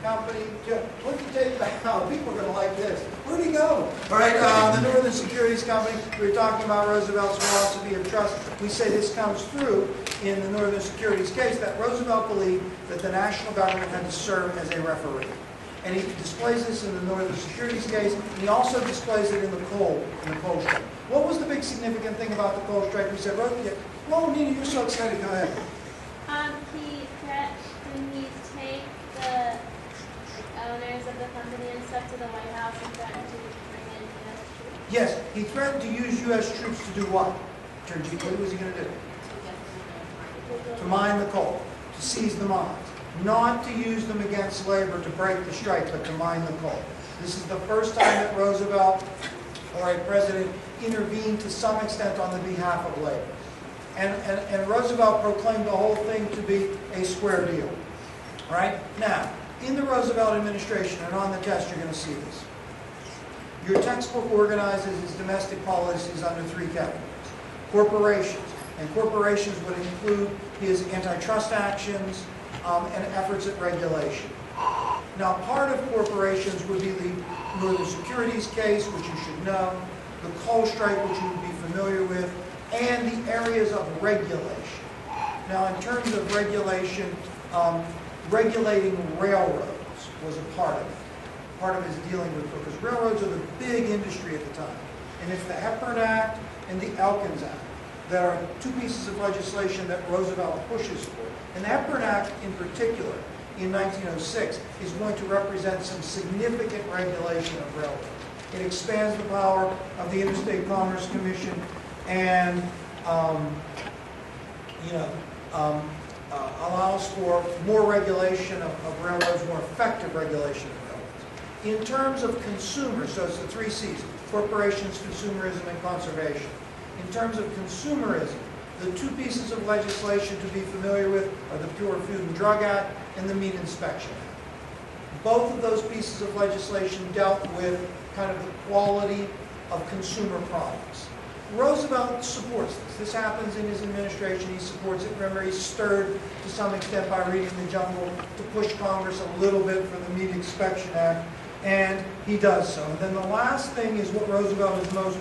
Company. What'd you take back? Oh, people are going to like this. Where'd he go? All right, the Northern Securities Company. We were talking about Roosevelt's philosophy of trust. We say this comes through in the Northern Securities case, that Roosevelt believed that the national government had to serve as a referee. And he displays this in the Northern Securities case, and he also displays it in the coal strike. What was the big significant thing about the coal strike? We said, well, Nina, you're so excited. Go ahead. When he take the owners of the company and stuff to the White House and threatened to bring in U.S. troops? Yes, he threatened to use U.S. troops to do what? Turn-G, what was he going to do? To mine the coal, to seize the mines. Not to use them against labor to break the strike, but to mine the coal. This is the first time that Roosevelt, or a president, intervened to some extent on the behalf of labor. And Roosevelt proclaimed the whole thing to be a square deal. Right? Now, in the Roosevelt administration, and on the test you're going to see this, your textbook organizes its domestic policies under three categories. Corporations, and corporations would include his antitrust actions and efforts at regulation. Now, part of corporations would be the Northern Securities case, which you should know, the coal strike, which you would be familiar with, and the areas of regulation. Now, in terms of regulation, regulating railroads was a part of it. Part of his dealing with, because railroads are the big industry at the time. And it's the Hepburn Act and the Elkins Act that are two pieces of legislation that Roosevelt pushes for. And the Hepburn Act, in particular, in 1906, is going to represent some significant regulation of railroads. It expands the power of the Interstate Commerce Commission and allows for more regulation of railroads, more effective regulation of railroads. In terms of consumers, so it's the three C's, corporations, consumerism, and conservation. In terms of consumerism, the two pieces of legislation to be familiar with are the Pure Food and Drug Act and the Meat Inspection Act. Both of those pieces of legislation dealt with kind of the quality of consumer products. Roosevelt supports this. This happens in his administration. He supports it. Remember, he's stirred to some extent by reading The Jungle to push Congress a little bit for the Meat Inspection Act, and he does so. And then the last thing is what Roosevelt is most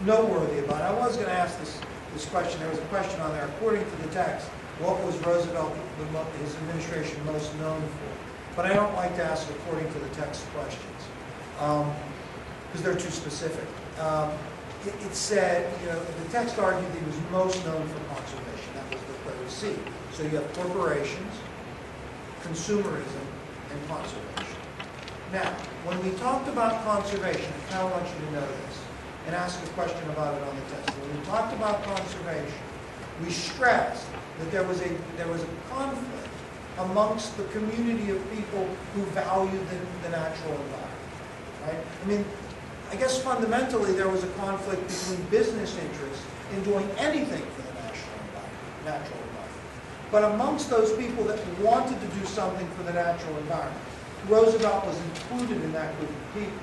noteworthy about. I was going to ask this question. There was a question on there. According to the text, what was Roosevelt, his administration, most known for? But I don't like to ask according to the text questions because they're too specific. It said, the text argued that he was most known for conservation. That was the third C. So you have corporations, consumerism, and conservation. Now, when we talked about conservation, I kind of want you to know this and ask a question about it on the test. When we talked about conservation, we stressed that there was a conflict amongst the community of people who valued the natural environment. Right? I mean, I guess fundamentally there was a conflict between business interests in doing anything for the natural environment. But amongst those people that wanted to do something for the natural environment, Roosevelt was included in that group of people.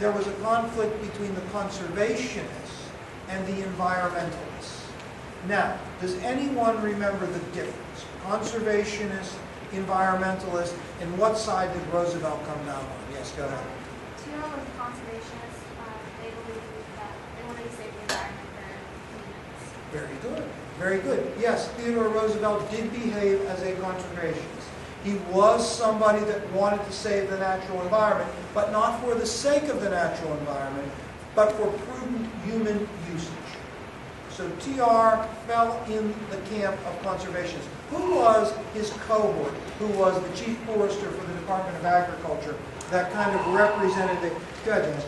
There was a conflict between the conservationists and the environmentalists. Now, does anyone remember the difference? Conservationists, environmentalists, and what side did Roosevelt come down on? Yes, go ahead. Theodore was a conservationist. They believed that they wanted to save the environment for humans. Very good. Very good. Yes, Theodore Roosevelt did behave as a conservationist. He was somebody that wanted to save the natural environment, but not for the sake of the natural environment, but for prudent human usage. So TR fell in the camp of conservationists. Who was his cohort? Who was the chief forester for the Department of Agriculture that kind of represented the... Go ahead,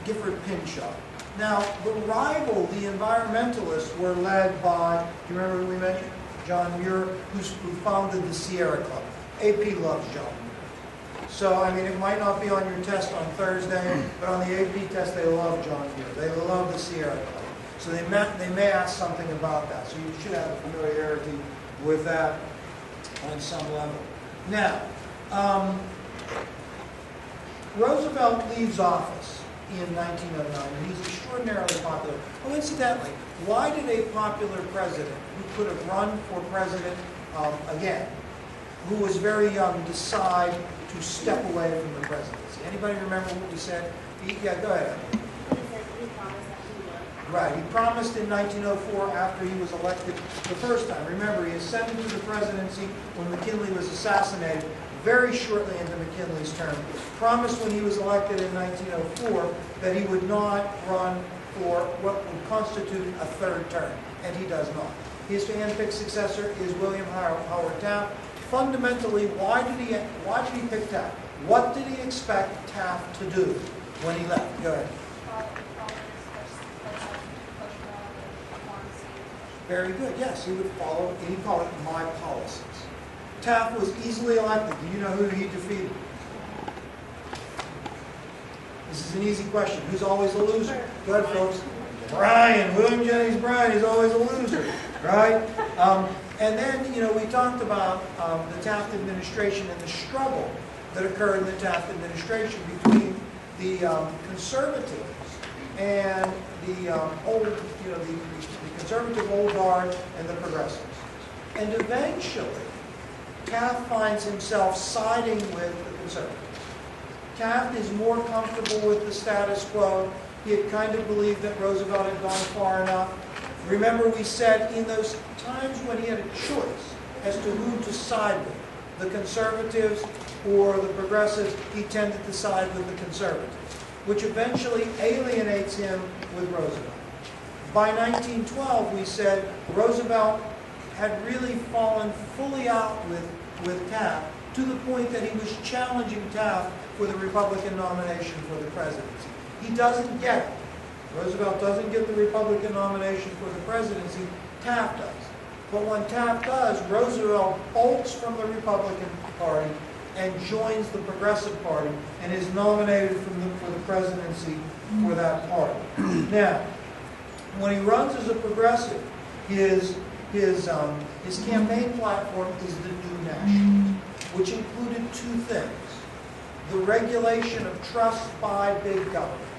Gifford Pinchot. Now, the rival, the environmentalists, were led by, do you remember who we mentioned? John Muir, who founded the Sierra Club. AP loves John Muir. So, I mean, it might not be on your test on Thursday, but on the AP test, they love John Muir. They love the Sierra Club. So they may ask something about that. So you should have a familiarity with that on some level. Now, Roosevelt leaves office in 1909, and he's extraordinarily popular. Oh, incidentally, why did a popular president who could have run for president again who was very young, decide to step away from the presidency? Anybody remember what we said? Yeah, go ahead. He said he promised that he would. Right, he promised in 1904 after he was elected the first time. Remember, he ascended to the presidency when McKinley was assassinated, very shortly into McKinley's term. Promised when he was elected in 1904 that he would not run for what would constitute a third term, and he does not. His handpicked successor is William Howard Taft. Fundamentally, why did he pick Taft? What did he expect Taft to do when he left? Go ahead. Very good. Yes, he would follow, he called it my policies. Taft was easily elected. Do you know who he defeated? This is an easy question. Who's always a loser? Go ahead, folks. Bryan, William Jennings Bryan is always a loser, right? And then, we talked about the Taft administration and the struggle that occurred in the Taft administration between the conservatives and the the conservative old guard and the progressives. And eventually, Taft finds himself siding with the conservatives. Taft is more comfortable with the status quo. He had kind of believed that Roosevelt had gone far enough. Remember, we said in those times when he had a choice as to who to side with, the conservatives or the progressives, he tended to side with the conservatives, which eventually alienates him with Roosevelt. By 1912, we said Roosevelt had really fallen fully out with Taft to the point that he was challenging Taft for the Republican nomination for the presidency. He doesn't get it. Roosevelt doesn't get the Republican nomination for the presidency. Taft does. But when Taft does, Roosevelt bolts from the Republican Party and joins the Progressive Party and is nominated for the presidency for that party. Now, when he runs as a progressive, his campaign platform is the New Nationals, which included two things: the regulation of trust by big government.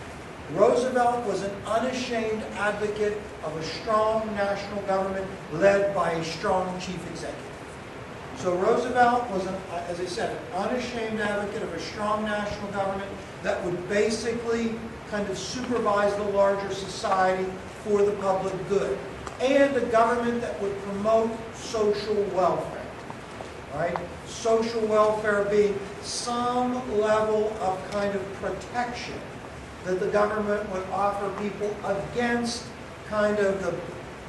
Roosevelt was an unashamed advocate of a strong national government led by a strong chief executive. So Roosevelt was, as I said, an unashamed advocate of a strong national government that would basically kind of supervise the larger society for the public good, and a government that would promote social welfare. Right? Social welfare being some level of kind of protection that the government would offer people against kind of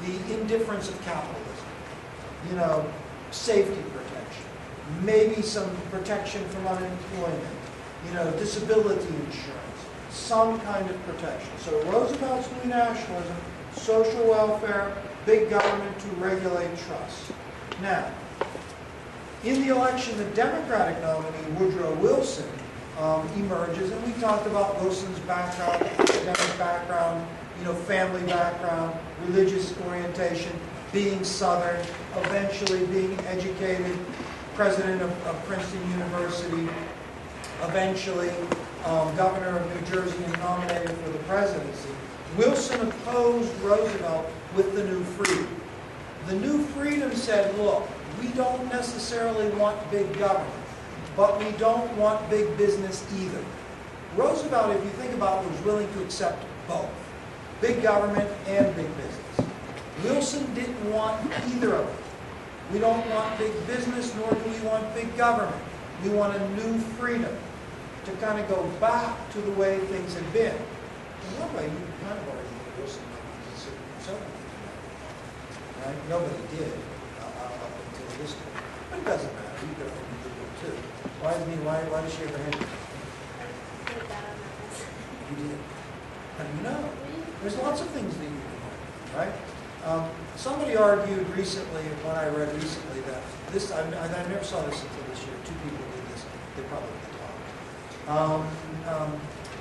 the indifference of capitalism. Safety protection, maybe some protection from unemployment, disability insurance, some kind of protection. So Roosevelt's New Nationalism, social welfare, big government to regulate trust. Now, in the election, the Democratic nominee, Woodrow Wilson, emerges, and we talked about Wilson's background, academic background, family background, religious orientation, being Southern, eventually being educated, president of Princeton University, eventually governor of New Jersey and nominated for the presidency. Wilson opposed Roosevelt with the New Freedom. The New Freedom said, look, we don't necessarily want big government, but we don't want big business either. Roosevelt, if you think about it, was willing to accept both, big government and big business. Wilson didn't want either of them. We don't want big business, nor do we want big government. We want a new freedom to kind of go back to the way things had been. In one way, you can kind of argue that Wilson might be considered conservative. Right? Nobody did up until this point. But it doesn't matter. You could argue the book too. Why does she have her hand? You did. How do you know? There's lots of things that you can argue, right? Somebody argued recently, when I read recently, that this, I never saw this until this year, two people did this, they probably talked,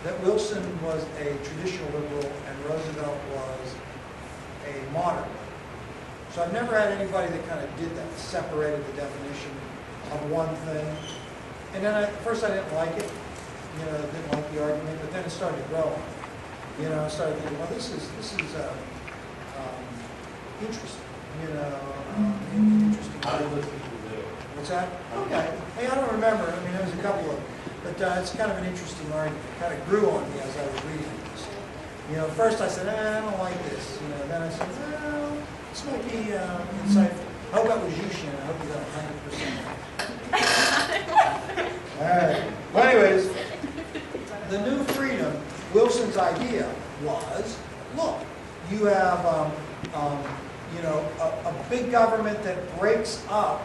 that Wilson was a traditional liberal and Roosevelt was a modern liberal. So I've never had anybody that kind of did that, separated the definition of one thing. And then at first I didn't like it, didn't like the argument, but then it started to grow on me. I started thinking, well, this is interesting, interesting. I listen to the What's that? Okay. Hey, I don't remember. I mean, there was a couple of them. But it's kind of an interesting argument. It kind of grew on me as I was reading this. You know, first I said, I don't like this. You know, then I said, well, this might be insightful. I hope that was you, Shannon. I hope you got 100%. All right. Well, anyways, the new freedom, Wilson's idea was, look, you have, you know, a big government that breaks up,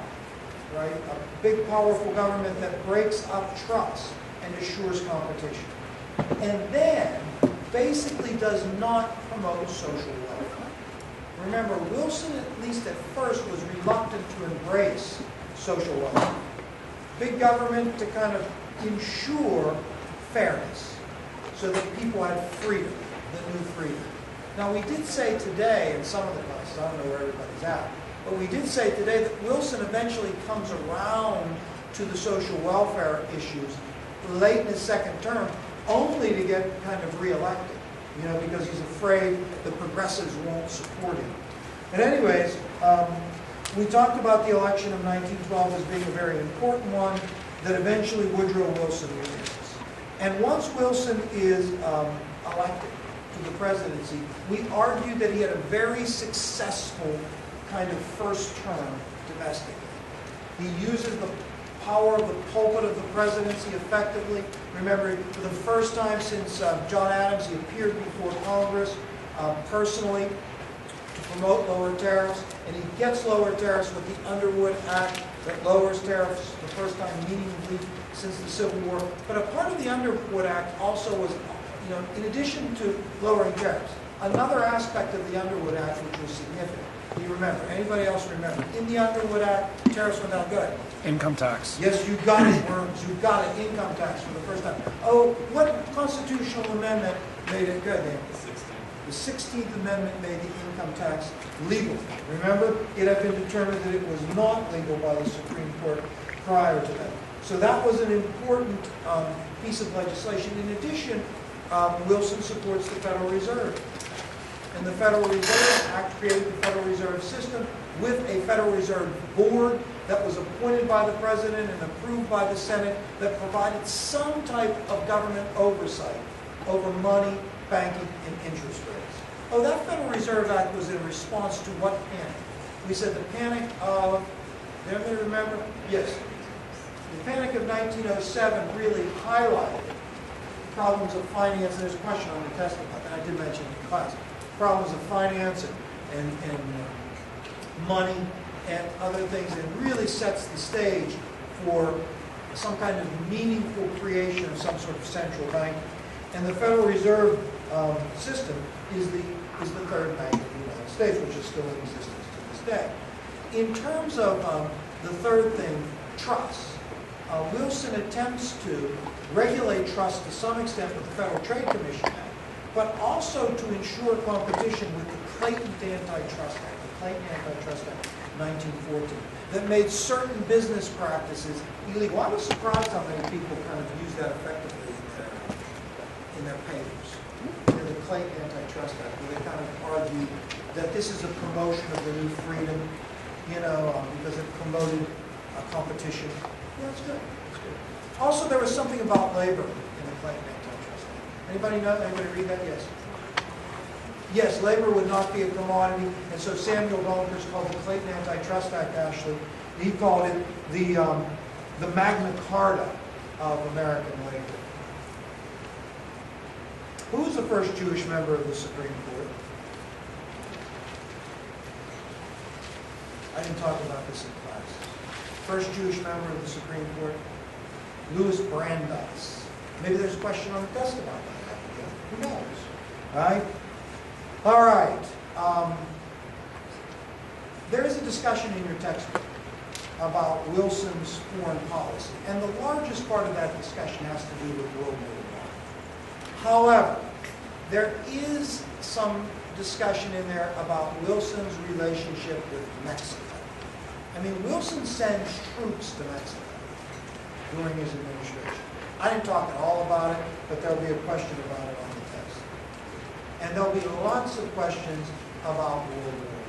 right? A big, powerful government that breaks up trust and assures competition. And then basically does not promote social welfare. Remember, Wilson, at least at first, was reluctant to embrace social welfare. Big government to kind of ensure fairness so that people had freedom, the new freedom. Now, we did say today in some of the classes, I don't know where everybody's at, but we did say today that Wilson eventually comes around to the social welfare issues late in his second term, only to get kind of reelected, you know, because he's afraid the progressives won't support him. And anyways, we talked about the election of 1912 as being a very important one that eventually Woodrow Wilson wins. And once Wilson is elected to the presidency, we argue that he had a very successful kind of first term domestically. He uses the power of the pulpit of the presidency effectively. Remember, for the first time since John Adams, he appeared before Congress personally to promote lower tariffs, and he gets lower tariffs with the Underwood Act that lowers tariffs the first time meaningfully since the Civil War. But a part of the Underwood Act also was, you know, in addition to lowering tariffs, another aspect of the Underwood Act which was significant. Do you remember? Anybody else remember? In the Underwood Act, tariffs went down. Good. Income tax. Yes, you got it, Worms. You got it. Income tax for the first time. Oh, what constitutional amendment made it good then? The 16th Amendment made the income tax legal. Remember, it had been determined that it was not legal by the Supreme Court prior to that. So that was an important piece of legislation. In addition, Wilson supports the Federal Reserve. And the Federal Reserve Act created the Federal Reserve System with a Federal Reserve Board that was appointed by the President and approved by the Senate that provided some type of government oversight over money, banking, and interest rates. Oh, that Federal Reserve Act was in response to what panic? We said the panic of, did anybody remember? Yes. The panic of 1907 really highlighted problems of finance, and there's a question on the test about that. I did mention it in class. Problems of finance and money and other things, and really sets the stage for some kind of meaningful creation of some sort of central bank. And the Federal Reserve System is the third bank of the United States, which is still in existence to this day. In terms of the third thing, trust. Wilson attempts to regulate trust to some extent with the Federal Trade Commission Act, but also to ensure competition with the Clayton Antitrust Act, the Clayton Antitrust Act, 1914, that made certain business practices illegal. I was surprised how many people kind of use that effectively in their papers. In the Clayton Antitrust Act, where they kind of argue that this is a promotion of the new freedom, you know, because it promoted competition. Yeah, that's good. That's good. Also, there was something about labor in the Clayton Antitrust Act. Anybody know? Anybody read that? Yes. Yes, labor would not be a commodity, and so Samuel Gompers called the Clayton Antitrust Act, actually, he called it the Magna Carta of American labor. Who was the first Jewish member of the Supreme Court? I didn't talk about this in class. First Jewish member of the Supreme Court, Louis Brandeis. Maybe there's a question on the test about that. Who knows? Right? All right. There is a discussion in your textbook about Wilson's foreign policy, and the largest part of that discussion has to do with World War I. However, there is some discussion in there about Wilson's relationship with Mexico. I mean, Wilson sends troops to Mexico during his administration. I didn't talk at all about it, but there'll be a question about it on the test. And there'll be lots of questions about World War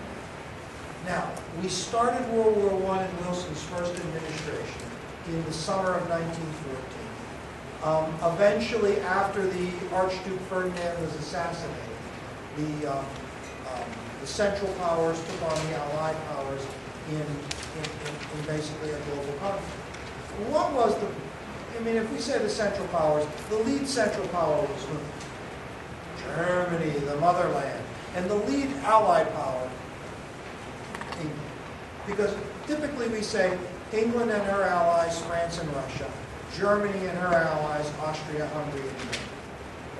I. Now, we started World War I in Wilson's first administration in the summer of 1914. Eventually, after the Archduke Ferdinand was assassinated, the Central Powers took on the Allied powers in basically a global conflict. What was if we say the Central Powers, the lead Central Power was who? Germany, the motherland. And the lead Allied power, England. Because typically we say England and her allies, France and Russia, Germany and her allies, Austria, Hungary, and Germany.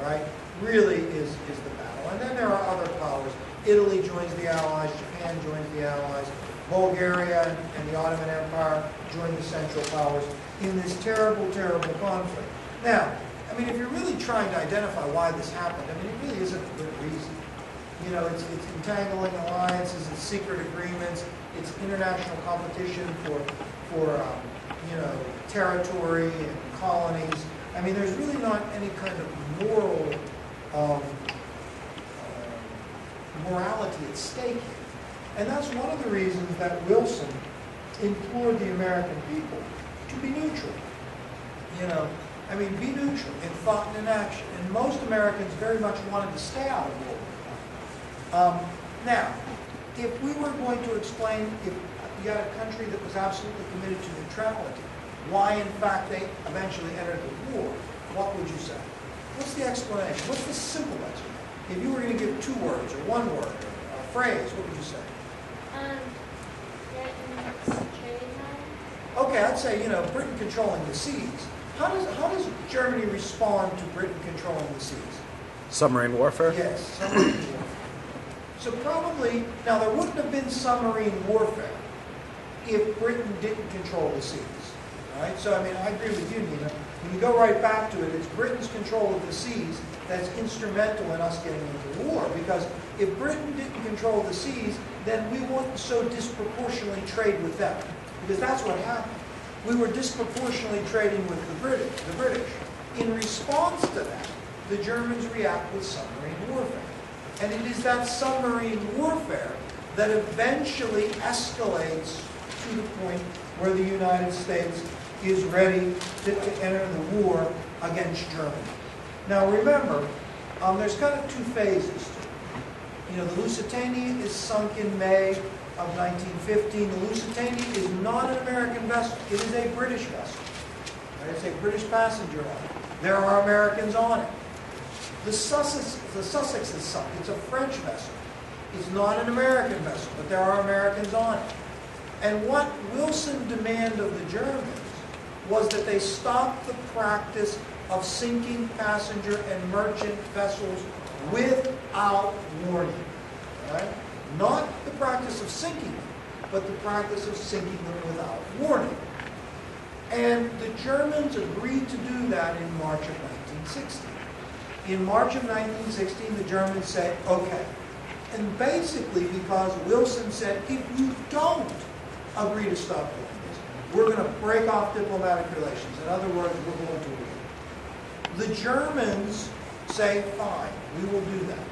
Right? Really is the battle. And then there are other powers. Italy joins the Allies, Japan joins the Allies, Bulgaria and the Ottoman Empire join the Central Powers in this terrible, terrible conflict. Now, if you're really trying to identify why this happened, it really isn't a good reason. It's entangling alliances, it's secret agreements, it's international competition for territory and colonies. There's really not any kind of moral morality at stake here. And that's one of the reasons that Wilson implored the American people to be neutral. Be neutral in thought and in action. And most Americans very much wanted to stay out of World War. Now, if we were going to explain, if you had a country that was absolutely committed to neutrality, why in fact they eventually entered the war, what would you say? What's the explanation? What's the simple explanation? If you were going to give 2 words or 1 word or a phrase, what would you say? Britain's trading line. Okay, I'd say, Britain controlling the seas. How does Germany respond to Britain controlling the seas? Submarine warfare? Yes, submarine warfare. So probably, now there wouldn't have been submarine warfare if Britain didn't control the seas. Right? So, I agree with you, Nina. When you go right back to it, it's Britain's control of the seas that's instrumental in us getting into war. Because if Britain didn't control the seas, then we wouldn't so disproportionately trade with them. Because that's what happened. We were disproportionately trading with the British. In response to that, the Germans react with submarine warfare. And it is that submarine warfare that eventually escalates to the point where the United States is ready to enter the war against Germany. Now remember, there's kind of 2 phases to it. The Lusitania is sunk in May of 1915. The Lusitania is not an American vessel. It is a British vessel. Right? It's a British passenger line. There are Americans on it. The Sussex is sunk. It's a French vessel. It's not an American vessel, but there are Americans on it. And what Wilson demanded of the Germans was that they stop the practice of sinking passenger and merchant vessels without warning. Right? Not the practice of sinking them, but the practice of sinking them without warning. And the Germans agreed to do that in March of 1916. In March of 1916, the Germans said, okay. And basically because Wilson said, if you don't agree to stop doing this, we're going to break off diplomatic relations. In other words, we're going to war. The Germans say, fine, we will do that.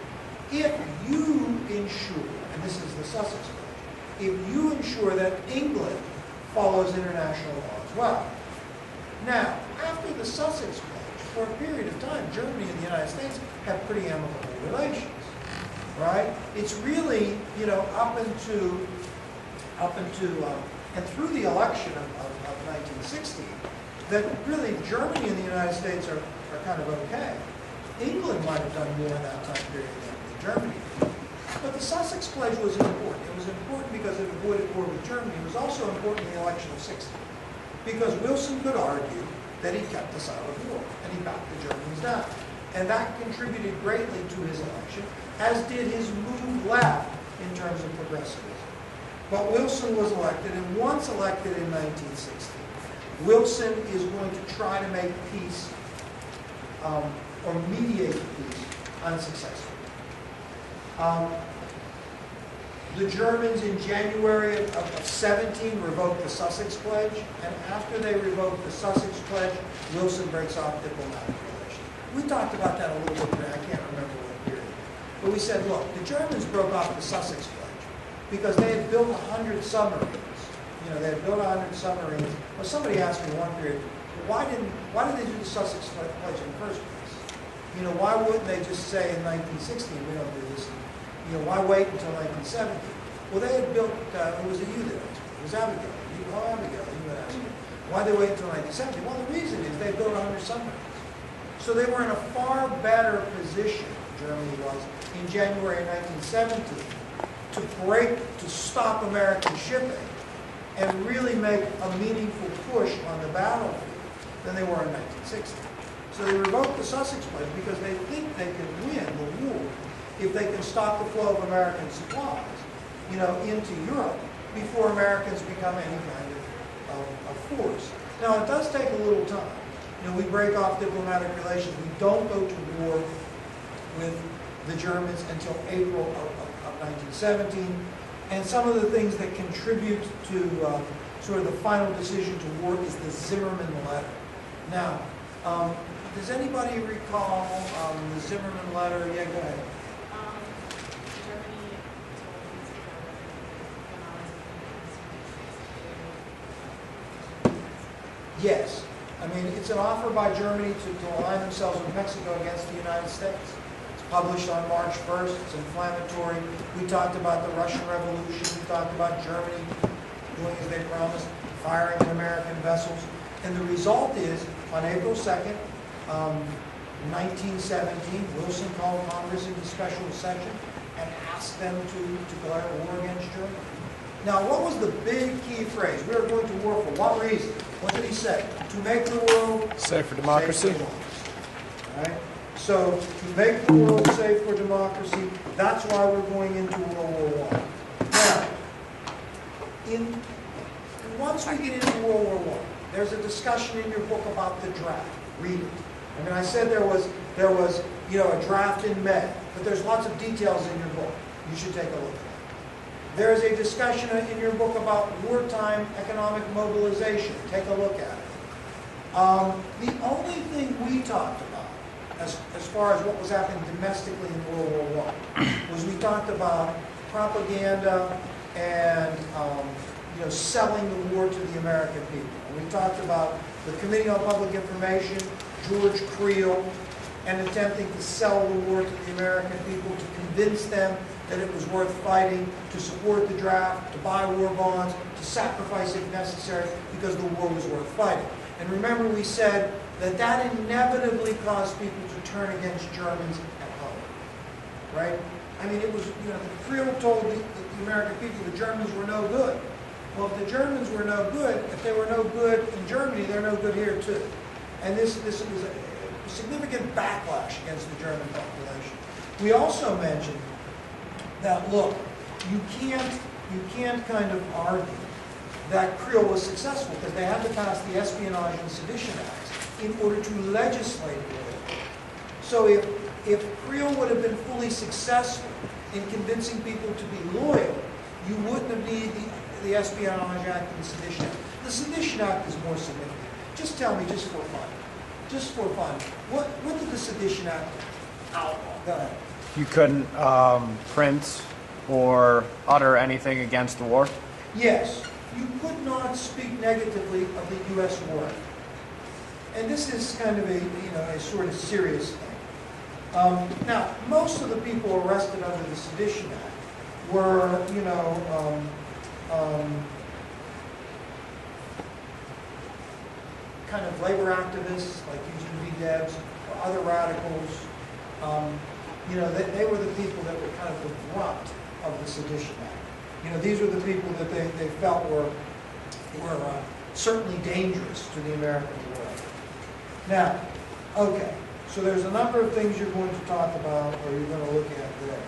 If you ensure, and this is the Sussex Pledge, if you ensure that England follows international law as well. Now, after the Sussex Pledge, for a period of time, Germany and the United States have pretty amicable relations, right? It's really, up into and through the election of 1960, that really Germany and the United States are kind of okay. England might have done more in that time period than Germany did. But the Sussex Pledge was important. It was important because it avoided war with Germany. It was also important in the election of 60. Because Wilson could argue that he kept us out of war, and he backed the Germans down. And that contributed greatly to his election, as did his move left in terms of progressivism. But Wilson was elected, and once elected in 1960, Wilson is going to try to make peace, or mediate peace, unsuccessfully. The Germans in January of 17 revoked the Sussex Pledge, and after they revoked the Sussex Pledge, Wilson breaks off diplomatic relations. We talked about that a little bit today, I can't remember what period. But we said, look, the Germans broke off the Sussex Pledge. because they had built 100 submarines. You know, they had built 100 submarines. Well, somebody asked me one period, why did they do the Sussex Pledge in the first place? You know, why wouldn't they just say in 1916, we don't do this? You know, why wait until 1970? Well, they had built, it was a you that asked me. It was Abigail. Abigail, you would ask me. Why they wait until 1970? Well, the reason is they built 100 submarines. So they were in a far better position, Germany was, in January 1917, to stop American shipping and really make a meaningful push on the battlefield than they were in 1960. So they revoked the Sussex Pledge because they think they can win the war if they can stop the flow of American supplies, you know, into Europe before Americans become any kind of force. Now, it does take a little time. You know, we break off diplomatic relations. We don't go to war with the Germans until April of 1917. And some of the things that contribute to sort of the final decision to war is the Zimmermann letter. Now, does anybody recall the Zimmermann letter? Yeah, go ahead. Germany told Yes. I mean, it's an offer by Germany to align themselves with Mexico against the United States. It's published on March 1st. It's inflammatory. We talked about the Russian Revolution. We talked about Germany doing as they promised, firing at American vessels. And the result is, on April 2nd, 1917, Wilson called Congress into special session and asked them to declare war against Germany. Now, what was the big key phrase? We are going to war for what reason? What did he say? To make the world safe for democracy. Safe for democracy. All right? So, to make the world safe for democracy, that's why we're going into World War I. Now, once we get into World War I, there's a discussion in your book about the draft. Read it. I mean, I said there was you know, a draft in May, but there's lots of details in your book. You should take a look at it. There is a discussion in your book about wartime economic mobilization. Take a look at it. The only thing we talked about, as far as what was happening domestically in World War I, was we talked about propaganda and you know, selling the war to the American people. And we talked about the Committee on Public Information, George Creel, and attempting to sell the war to the American people to convince them that it was worth fighting, to support the draft, to buy war bonds, to sacrifice if necessary, because the war was worth fighting. And remember, we said that that inevitably caused people to turn against Germans at home, right? I mean, it was, you know, Creel told the American people the Germans were no good. Well, if the Germans were no good, if they were no good in Germany, they're no good here too. And this was a significant backlash against the German population. We also mentioned that, look, you can't kind of argue that Creel was successful because they had to pass the Espionage and Sedition Acts in order to legislate war. So if Creel would have been fully successful in convincing people to be loyal, you wouldn't have needed the Espionage Act and the Sedition Act. The Sedition Act is more significant. Just tell me, just for fun, what did the Sedition Act outlaw? Go ahead. You couldn't print or utter anything against the war? Yes, you could not speak negatively of the U.S. war effort. And this is kind of a sort of serious thing. Now, most of the people arrested under the Sedition Act were, kind of labor activists like Eugene V. Debs or other radicals. They were the people that were kind of the brunt of the Sedition Act. These were the people that they felt were certainly dangerous to the American war. Now, okay, so there's a number of things you're going to talk about or you're going to look at there.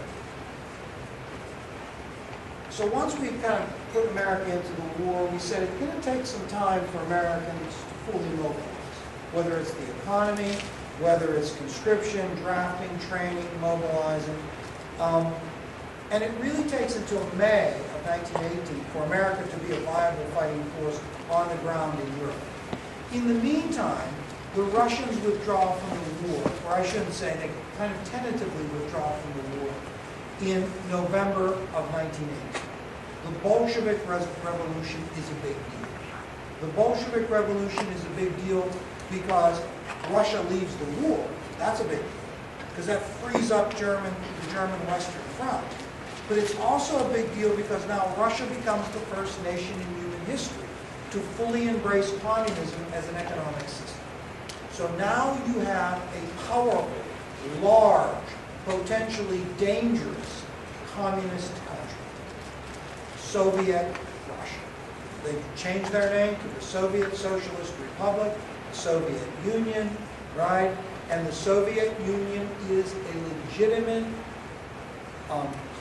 So once we kind of put America into the war, we said it's going to take some time for Americans to fully mobilize, whether it's the economy, whether it's conscription, drafting, training, mobilizing. And it really takes until May of 1918 for America to be a viable fighting force on the ground in Europe. In the meantime, the Russians withdraw from the war, or I shouldn't say, they kind of tentatively withdraw from the war in November of 1918. The Bolshevik Revolution is a big deal. The Bolshevik Revolution is a big deal because Russia leaves the war. That's a big deal, because that frees up the German Western Front. But it's also a big deal because now Russia becomes the first nation in human history to fully embrace communism as an economic system. So now you have a powerful, large, potentially dangerous communist country, Soviet Russia. They've changed their name to the Soviet Socialist Republic, the Soviet Union, right? And the Soviet Union is a legitimate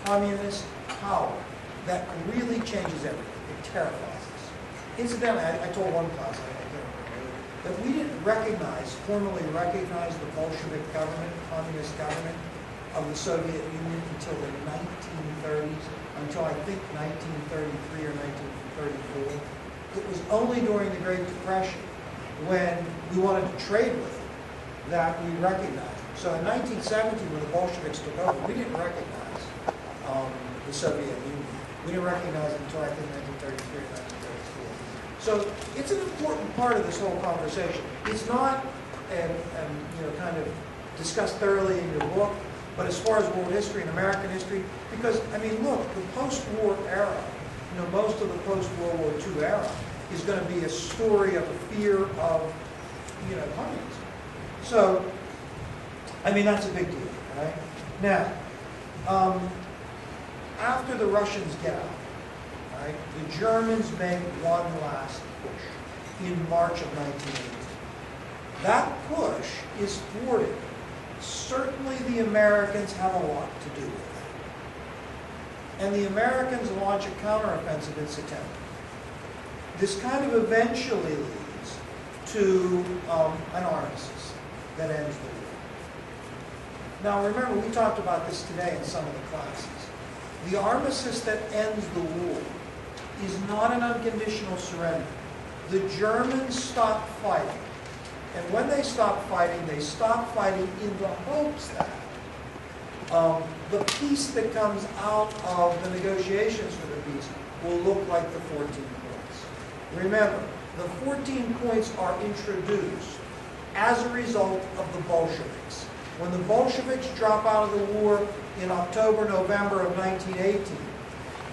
communist power that really changes everything. It terrifies us. Incidentally, I told one class, I can't remember, that we didn't formally recognize the Bolshevik government, communist government of the Soviet Union until the 1930s, until I think 1933 or 1934. It was only during the Great Depression, when we wanted to trade with them, that we recognized them. So in 1917, when the Bolsheviks took over, we didn't recognize the Soviet Union. We didn't recognize it until I think 1933 or 1934. So it's an important part of this whole conversation. It's not kind of discussed thoroughly in your book, but as far as world history and American history, because, I mean, look, the post-war era, most of the post-World War II era is going to be a story of a fear of, communism. So, I mean, that's a big deal, right? Now, after the Russians get out, right, the Germans make one last push in March of 1918. That push is thwarted. Certainly the Americans have a lot to do with that. And the Americans launch a counteroffensive in September. This kind of eventually leads to an armistice that ends the war. Now remember, we talked about this today in some of the classes. The armistice that ends the war is not an unconditional surrender. The Germans stop fighting. And when they stop fighting in the hopes that the peace that comes out of the negotiations for the peace will look like the 14 points. Remember, the 14 points are introduced as a result of the Bolsheviks. When the Bolsheviks drop out of the war in October, November of 1918,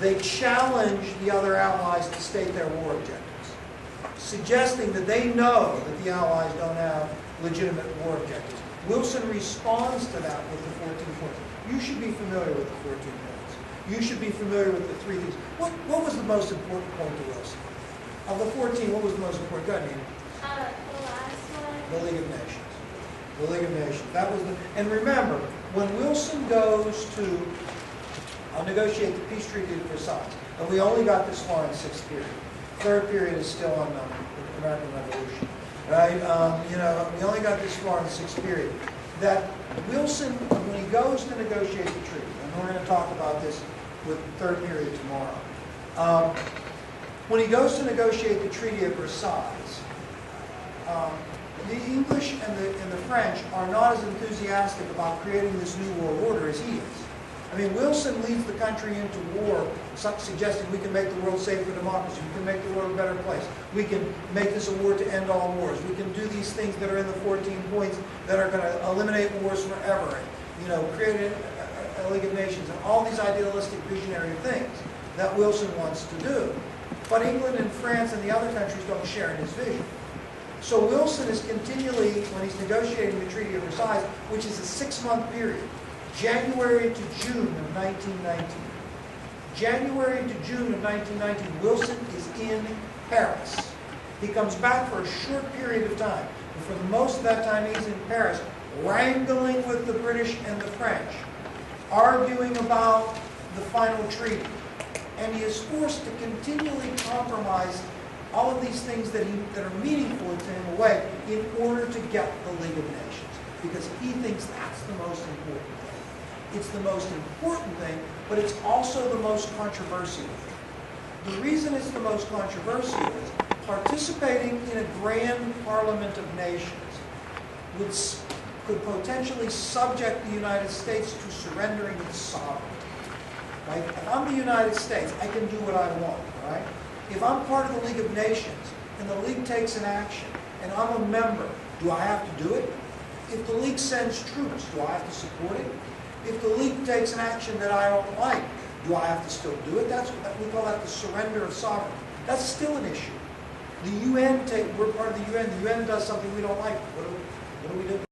they challenge the other Allies to state their war objectives, suggesting that they know that the Allies don't have legitimate war objectives. Wilson responds to that with the 14 points. You should be familiar with the 14 points. You should be familiar with the three things. What was the most important point to Wilson? Of the 14, what was the most important? Go ahead, Nina. The last one. The League of Nations. The League of Nations. That was the. And remember, when Wilson goes to negotiate the peace treaty at Versailles, and we only got this far in the 6th period. 3rd period is still on the American Revolution, right? We only got this far in the 6th period. That Wilson, when he goes to negotiate the treaty, and we're going to talk about this with the 3rd period tomorrow. When he goes to negotiate the Treaty of Versailles, the English and the French are not as enthusiastic about creating this new world order as he is. I mean, Wilson leads the country into war, suggesting we can make the world safe for democracy, we can make the world a better place, we can make this a war to end all wars, we can do these things that are in the 14 points that are going to eliminate wars forever, and, create a League of Nations, and all these idealistic, visionary things that Wilson wants to do. But England and France and the other countries don't share in his vision. So Wilson is continually, when he's negotiating the Treaty of Versailles, which is a 6-month period, January to June of 1919. January to June of 1919, Wilson is in Paris. He comes back for a short period of time. And for the most of that time, he's in Paris, wrangling with the British and the French, arguing about the final treaty. And he is forced to continually compromise all of these things that are meaningful to him away in order to get the League of Nations, because he thinks that's the most important thing. It's the most important thing, but it's also the most controversial thing. The reason it's the most controversial is participating in a grand parliament of nations could potentially subject the United States to surrendering its sovereignty. right? If I'm the United States, I can do what I want, right? If I'm part of the League of Nations and the League takes an action and I'm a member, do I have to do it? If the League sends troops, do I have to support it? If the League takes an action that I don't like, do I have to still do it? We call that the surrender of sovereignty. That's still an issue. The UN, we're part of the UN. The UN does something we don't like. What do we do?